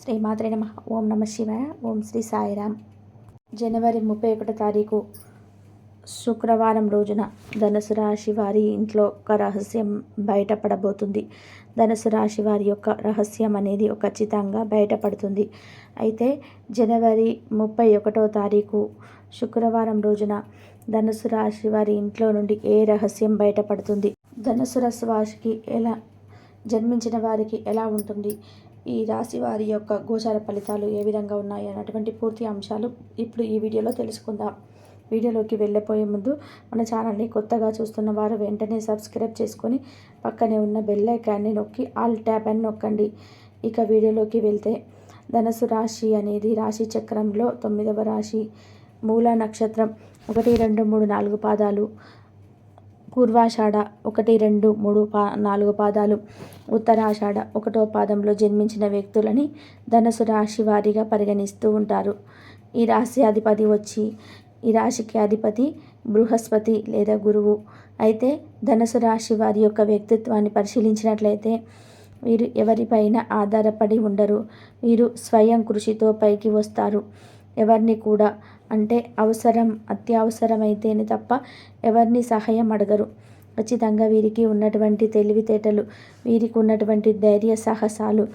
శ్రీమాత్రే నమః. ఓం నమ శివాయ. ఓం శ్రీ సాయిరామ్. జనవరి 31 తారీఖు శుక్రవారం రోజున ధనుసు రాశి వారి ఇంట్లో ఒక రహస్యం బయటపడబోతుంది. ధనుసు రాశి వారి యొక్క రహస్యం అనేది ఖచ్చితంగా బయటపడుతుంది. అయితే జనవరి 31 తారీఖు శుక్రవారం రోజున ధనుసు రాశి వారి ఇంట్లో నుండి ఏ రహస్యం బయటపడుతుంది, ధనుసు రాశి వారికి ఎలా జన్మించిన వారికి ఎలా ఉంటుంది, ఈ రాశి వారి యొక్క గోచార ఫలితాలు ఏ విధంగా ఉన్నాయి అన్నటువంటి పూర్తి అంశాలు ఇప్పుడు ఈ వీడియోలో తెలుసుకుందాం. వీడియోలోకి వెళ్ళిపోయే ముందు మన ఛానల్ని కొత్తగా చూస్తున్న వారు వెంటనే సబ్స్క్రైబ్ చేసుకొని పక్కనే ఉన్న బెల్ ఐకాన్ని నొక్కి ఆల్ ట్యాప్ అని నొక్కండి. ఇక వీడియోలోకి వెళ్తే, ధనుసు రాశి అనేది రాశి చక్రంలో 9వ రాశి. మూల నక్షత్రం 1, 2, 3, 4 పాదాలు, పూర్వాషాఢ 1, 2, 3, 4 పాదాలు, ఉత్తరాషాఢ 1వ పాదంలో జన్మించిన వ్యక్తులని ధనుసు రాశి వారిగా పరిగణిస్తూ ఉంటారు. ఈ రాశి అధిపతి వచ్చి ఈ రాశికి అధిపతి బృహస్పతి లేదా గురువు. అయితే ధనుసు రాశి వారి యొక్క వ్యక్తిత్వాన్ని పరిశీలించినట్లయితే వీరు ఎవరిపైన ఆధారపడి ఉండరు. వీరు స్వయం కృషితో పైకి వస్తారు. ఎవరిని కూడా అత్యవసరమైతేనే తప్ప ఎవరిని సహాయం అడగరు. ఖచ్చితంగా వీరికి ఉన్నటువంటి తెలివితేటలు, వీరికి ఉన్నటువంటి ధైర్య సాహసాలు,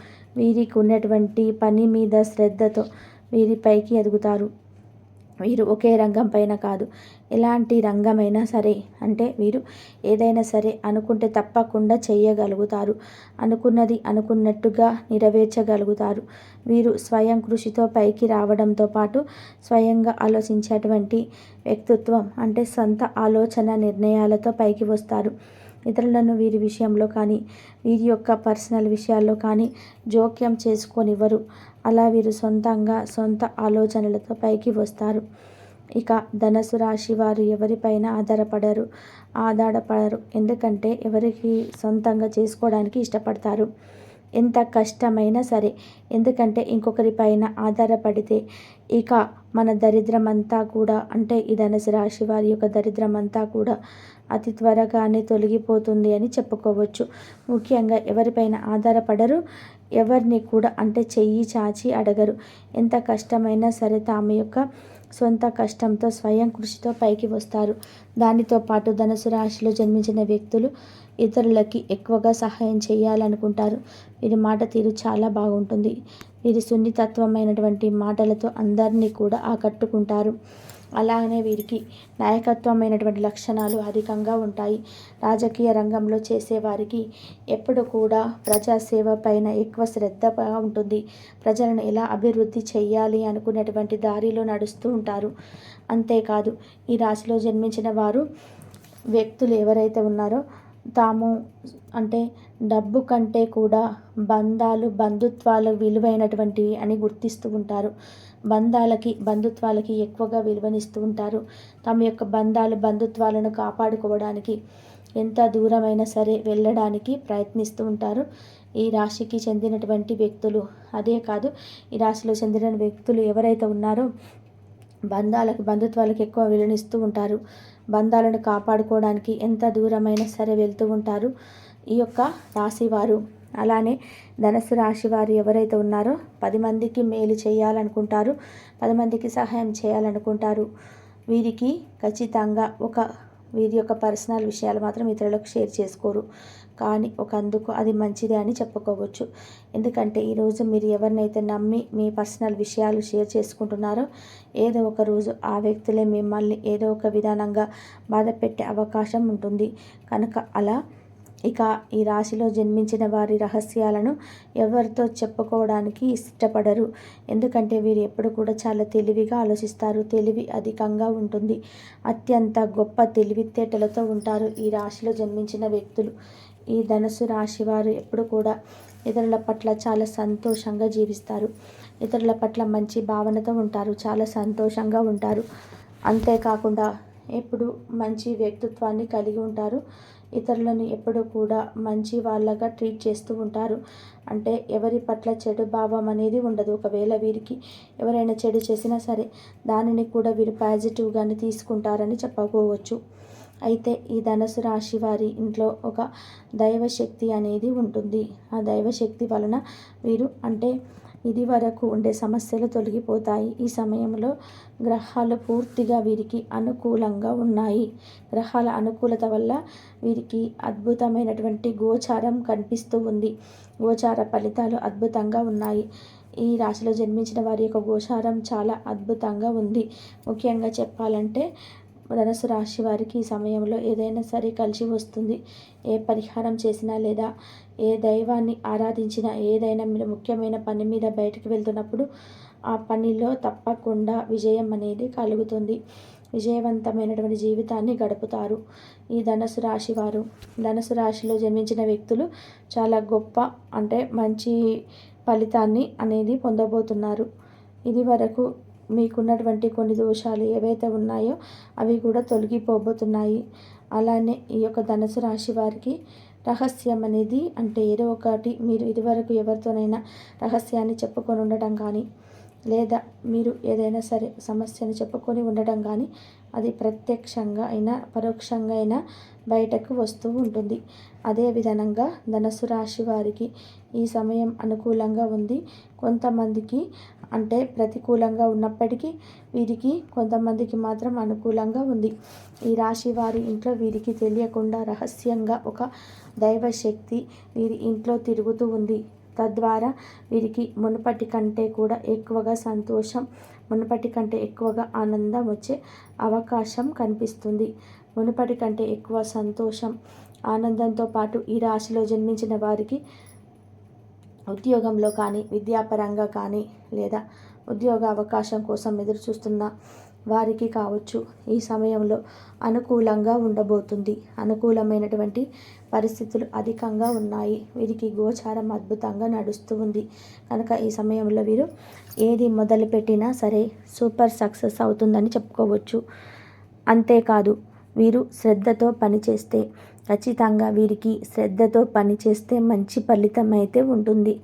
వీరికి ఉన్నటువంటి పని మీద శ్రద్ధతో వీరి పైకి ఎదుగుతారు. వీరు ఒకే రంగం పైన కాదు, ఎలాంటి రంగమైనా సరే, వీరు ఏదైనా సరే అనుకుంటే తప్పకుండా చేయగలుగుతారు. అనుకున్నది అనుకున్నట్టుగా నెరవేర్చగలుగుతారు. వీరు స్వయం కృషితో పైకి రావడంతో పాటు స్వయంగా ఆలోచించేటువంటి వ్యక్తిత్వం, సొంత ఆలోచన నిర్ణయాలతో పైకి వస్తారు. ఇతరులను వీరి విషయంలో కానీ, వీరి యొక్క పర్సనల్ విషయాల్లో కానీ జోక్యం చేసుకొనివ్వరు. అలా వీరు సొంత ఆలోచనలతో పైకి వస్తారు. ఇక ధనుసు రాశి వారు ఎవరిపైన ఆధారపడరు. ఎందుకంటే ఎవరికి సొంతంగా చేసుకోవడానికి ఇష్టపడతారు. ఎంత కష్టమైనా సరే. ఎందుకంటే ఇంకొకరి పైన ఆధారపడితే ఇక మన దరిద్రం అంతా కూడా, ఈ ధనుసు రాశి వారి యొక్క దరిద్రం అంతా కూడా అతి త్వరగానే తొలగిపోతుంది అని చెప్పుకోవచ్చు. ముఖ్యంగా ఎవరిపైన ఆధారపడరు. ఎవరిని కూడా చెయ్యి చాచి అడగరు. ఎంత కష్టమైనా సరే తాము యొక్క సొంత కష్టంతో స్వయం కృషితో పైకి వస్తారు. దానితో పాటు ధనుసు రాశిలో జన్మించిన వ్యక్తులు ఇతరులకి ఎక్కువగా సహాయం చేయాలనుకుంటారు. వీరి మాట తీరు చాలా బాగుంటుంది. వీరి సున్నితత్వమైనటువంటి మాటలతో అందరినీ కూడా ఆకట్టుకుంటారు. అలానే వీరికి నాయకత్వమైనటువంటి లక్షణాలు అధికంగా ఉంటాయి. రాజకీయ రంగంలో చేసేవారికి ఎప్పుడు కూడా ప్రజాసేవ పైన ఎక్కువ శ్రద్ధ ఉంటుంది. ప్రజలను ఎలా అభివృద్ధి చేయాలి అనుకునేటువంటి దారిలో నడుస్తూ ఉంటారు. అంతేకాదు, ఈ రాశిలో జన్మించిన వారు వ్యక్తులు ఎవరైతే ఉన్నారో తాము డబ్బు కంటే కూడా బంధుత్వాలు విలువైనటువంటివి అని గుర్తిస్తూ ఉంటారు. బంధుత్వాలకి ఎక్కువగా విలువనిస్తూ ఉంటారు. తమ యొక్క బంధుత్వాలను కాపాడుకోవడానికి ఎంత దూరమైనా సరే వెళ్ళడానికి ప్రయత్నిస్తూ ఉంటారు ఈ రాశికి చెందినటువంటి వ్యక్తులు. అదే కాదు, ఈ రాశిలో చెందిన వ్యక్తులు ఎవరైతే ఉన్నారో బంధుత్వాలకు ఎక్కువ విలువనిస్తూ ఉంటారు. బంధాలను కాపాడుకోవడానికి ఎంత దూరమైనా సరే వెళ్తూ ఉంటారు ఈ యొక్క రాశివారు. అలానే ధనుసు రాశి వారు ఎవరైతే ఉన్నారో 10 మందికి మేలు చేయాలనుకుంటారు, 10 మందికి సహాయం చేయాలనుకుంటారు. వీరికి ఖచ్చితంగా వీరి యొక్క పర్సనల్ విషయాలు మాత్రం ఇతరులకు షేర్ చేసుకోరు. కానీ అందుకు అది మంచిదే అని చెప్పుకోవచ్చు. ఎందుకంటే ఈరోజు మీరు ఎవరినైతే నమ్మి మీ పర్సనల్ విషయాలు షేర్ చేసుకుంటున్నారో ఏదో ఒక రోజు ఆ వ్యక్తులే మిమ్మల్ని ఏదో ఒక విధానంగా బాధ పెట్టే అవకాశం ఉంటుంది. కనుక అలా ఇక ఈ రాశిలో జన్మించిన వారి రహస్యాలను ఎవరితో చెప్పుకోవడానికి ఇష్టపడరు. ఎందుకంటే వీరు ఎప్పుడు కూడా చాలా తెలివిగా ఆలోచిస్తారు. తెలివి అధికంగా ఉంటుంది. అత్యంత గొప్ప తెలివితేటలతో ఉంటారు ఈ రాశిలో జన్మించిన వ్యక్తులు. ఈ ధనుసు రాశి వారు ఎప్పుడు కూడా ఇతరుల పట్ల చాలా సంతోషంగా జీవిస్తారు. ఇతరుల పట్ల మంచి భావనతో ఉంటారు. చాలా సంతోషంగా ఉంటారు. అంతేకాకుండా ఎప్పుడు మంచి వ్యక్తిత్వాన్ని కలిగి ఉంటారు. ఇతరులను ఎప్పుడు కూడా మంచి వాళ్ళగా ట్రీట్ చేస్తూ ఉంటారు. ఎవరి పట్ల చెడు భావం అనేది ఉండదు. ఒకవేళ వీరికి ఎవరైనా చెడు చేసినా సరే దానిని కూడా వీరు పాజిటివ్గానే తీసుకుంటారని చెప్పుకోవచ్చు. అయితే ఈ ధనుసు రాశి వారి ఇంట్లో ఒక దైవశక్తి అనేది ఉంటుంది. ఆ దైవశక్తి వలన వీరు ఇది వరకు ఉండే సమస్యలు తొలగిపోతాయి. ఈ సమయంలో గ్రహాలు పూర్తిగా వీరికి అనుకూలంగా ఉన్నాయి. గ్రహాల అనుకూలత వల్ల వీరికి అద్భుతమైనటువంటి గోచారం కనిపిస్తూ ఉంది. గోచార ఫలితాలు అద్భుతంగా ఉన్నాయి. ఈ రాశిలో జన్మించిన వారి యొక్క గోచారం చాలా అద్భుతంగా ఉంది. ముఖ్యంగా చెప్పాలంటే ధనుసు రాశి వారికి ఈ సమయంలో ఏదైనా సరే కలిసి వస్తుంది. ఏ పరిహారం చేసినా లేదా ఏ దైవాన్ని ఆరాధించినా, ఏదైనా మీరు ముఖ్యమైన పని మీద బయటకు వెళ్తున్నప్పుడు ఆ పనిలో తప్పకుండా విజయం అనేది కలుగుతుంది. విజయవంతమైనటువంటి జీవితాన్ని గడుపుతారు ఈ ధనుసు రాశి వారు. ధనుసు రాశిలో జన్మించిన వ్యక్తులు చాలా గొప్ప మంచి ఫలితాన్ని అనేది పొందబోతున్నారు. ఇది వరకు మీకున్నటువంటి కొన్ని దోషాలు ఏవైతే ఉన్నాయో అవి కూడా తొలగిపోబోతున్నాయి. అలానే ఈ యొక్క ధనుసు రాశి వారికి రహస్యం అనేది ఏదో ఒకటి మీరు ఇదివరకు ఎవరితోనైనా రహస్యాన్ని చెప్పుకొని ఉండటం కానీ, లేదా మీరు ఏదైనా సరే సమస్యను చెప్పుకొని ఉండటం కానీ అది ప్రత్యక్షంగా అయినా పరోక్షంగా అయినా బయటకు వస్తూ ఉంటుంది. అదే విధంగా ధనుసు రాశి వారికి ఈ సమయం అనుకూలంగా ఉంది. కొంతమందికి ప్రతికూలంగా ఉన్నప్పటికీ వీరికి కొంతమందికి మాత్రం అనుకూలంగా ఉంది. ఈ రాశి వారి ఇంట్లో వీరికి తెలియకుండా రహస్యంగా ఒక దైవశక్తి వీరి ఇంట్లో తిరుగుతూ ఉంది. తద్వారా వీరికి మునుపటి కంటే కూడా ఎక్కువగా సంతోషం, మునుపటి కంటే ఎక్కువగా ఆనందం వచ్చే అవకాశం కనిపిస్తుంది. మునుపటి కంటే ఎక్కువ సంతోషం, ఆనందంతో పాటు ఈ రాశిలో జన్మించిన వారికి ఉద్యోగంలో కానీ, విద్యాపరంగా కానీ, లేదా ఉద్యోగ అవకాశం కోసం ఎదురు చూస్తున్న వారికి కావచ్చు, ఈ సమయంలో అనుకూలంగా ఉండబోతుంది. అనుకూలమైనటువంటి పరిస్థితులు అధికంగా ఉన్నాయి. వీరికి గోచారం అద్భుతంగా నడుస్తూ ఉంది కనుక ఈ సమయంలో వీరు ఏది మొదలుపెట్టినా సరే సూపర్ సక్సెస్ అవుతుందని చెప్పుకోవచ్చు. అంతేకాదు వీరు శ్రద్ధతో పనిచేస్తే ఖచ్చితంగా వీరికి శ్రద్ధతో పనిచేస్తే మంచి ఫలితం అయితే ఉంటుంది.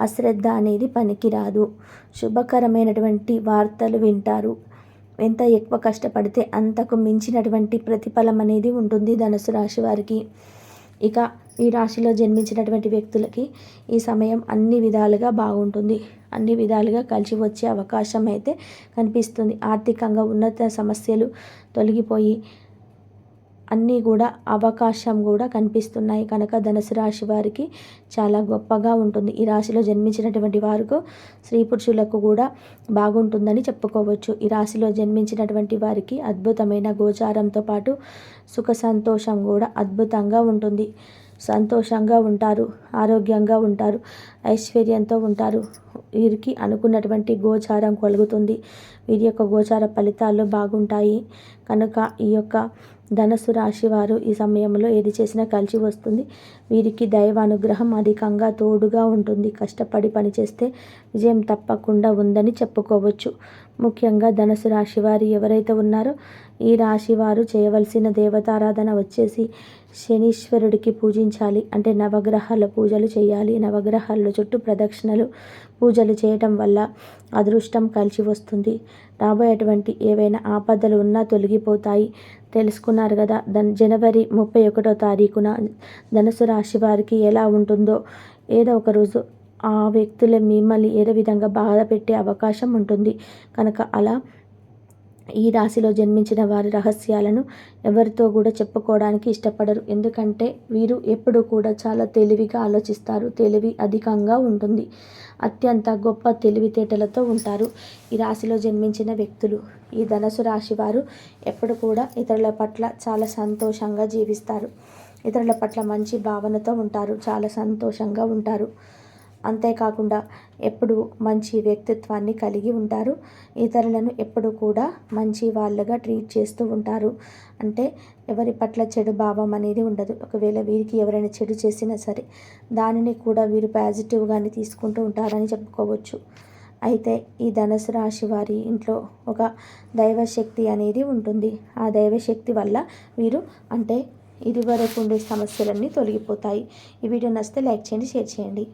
అశ్రద్ధ అనేది పనికిరాదు. శుభకరమైనటువంటి వార్తలు వింటారు. ఎంత ఎక్కువ కష్టపడితే అంతకు మించినటువంటి ప్రతిఫలం అనేది ఉంటుంది ధనుసు రాశి వారికి. ఇక ఈ రాశిలో జన్మించినటువంటి వ్యక్తులకి ఈ సమయం అన్ని విధాలుగా బాగుంటుంది. అన్ని విధాలుగా కలిసి వచ్చే అవకాశం అయితే కనిపిస్తుంది. ఆర్థికంగా ఉన్నత సమస్యలు తొలగిపోయి అన్నీ కూడా అవకాశం కూడా కనిపిస్తున్నాయి కనుక ధనుసు రాశి వారికి చాలా గొప్పగా ఉంటుంది. ఈ రాశిలో జన్మించినటువంటి వారికి స్త్రీ పురుషులకు కూడా బాగుంటుందని చెప్పుకోవచ్చు. ఈ రాశిలో జన్మించినటువంటి వారికి అద్భుతమైన గోచారంతో పాటు సుఖ సంతోషం కూడా అద్భుతంగా ఉంటుంది. సంతోషంగా ఉంటారు, ఆరోగ్యంగా ఉంటారు, ఐశ్వర్యంతో ఉంటారు. వీరికి అనుకున్నటువంటి గోచారం కలుగుతుంది. వీరి యొక్క గోచార ఫలితాలు బాగుంటాయి కనుక ఈ యొక్క ధనుసు రాశి వారు ఈ సమయంలో ఏది చేసినా కలిసి వస్తుంది. వీరికి దైవానుగ్రహం అధికంగా తోడుగా ఉంటుంది. కష్టపడి పనిచేస్తే విజయం తప్పకుండా ఉందని చెప్పుకోవచ్చు. ముఖ్యంగా ధనుసు రాశి వారు ఎవరైతే ఉన్నారో ఈ రాశి వారు చేయవలసిన దేవతారాధన వచ్చేసి శనీశ్వరుడికి పూజించాలి. నవగ్రహాల పూజలు చేయాలి. నవగ్రహాల చుట్టూ ప్రదక్షిణలు పూజలు చేయటం వల్ల అదృష్టం కలిసి వస్తుంది. రాబోయేటువంటి ఏవైనా ఆపదలు ఉన్నా తొలగిపోతాయి. తెలుసుకున్నారు కదా జనవరి 31వ తారీఖున ధనుసు రాశి వారికి ఎలా ఉంటుందో. ఏదో ఒక రోజు ఆ వ్యక్తులు మిమ్మల్ని ఏదో విధంగా బాధ పెట్టే అవకాశం ఉంటుంది కనుక అలా ఈ రాశిలో జన్మించిన వారి రహస్యాలను ఎవరితో కూడా చెప్పుకోవడానికి ఇష్టపడరు. ఎందుకంటే వీరు ఎప్పుడు కూడా చాలా తెలివిగా ఆలోచిస్తారు. తెలివి అధికంగా ఉంటుంది. అత్యంత గొప్ప తెలివితేటలతో ఉంటారు ఈ రాశిలో జన్మించిన వ్యక్తులు. ఈ ధనుసు రాశి వారు ఎప్పుడు కూడా ఇతరుల పట్ల చాలా సంతోషంగా జీవిస్తారు. ఇతరుల పట్ల మంచి భావనతో ఉంటారు. చాలా సంతోషంగా ఉంటారు. అంతేకాకుండా ఎప్పుడు మంచి వ్యక్తిత్వాన్ని కలిగి ఉంటారు. ఇతరులను ఎప్పుడు కూడా మంచి వాళ్ళగా ట్రీట్ చేస్తూ ఉంటారు. ఎవరి పట్ల చెడు భావం అనేది ఉండదు. ఒకవేళ వీరికి ఎవరైనా చెడు చేసినా సరే దానిని కూడా వీరు పాజిటివ్గానే తీసుకుంటూ ఉంటారని చెప్పుకోవచ్చు. అయితే ఈ ధనుసు రాశి వారి ఇంట్లో ఒక దైవశక్తి అనేది ఉంటుంది. ఆ దైవశక్తి వల్ల వీరు ఇదివరకు ఉండే సమస్యలన్నీ తొలగిపోతాయి. ఈ వీడియో నచ్చితే లైక్ చేయండి, షేర్ చేయండి.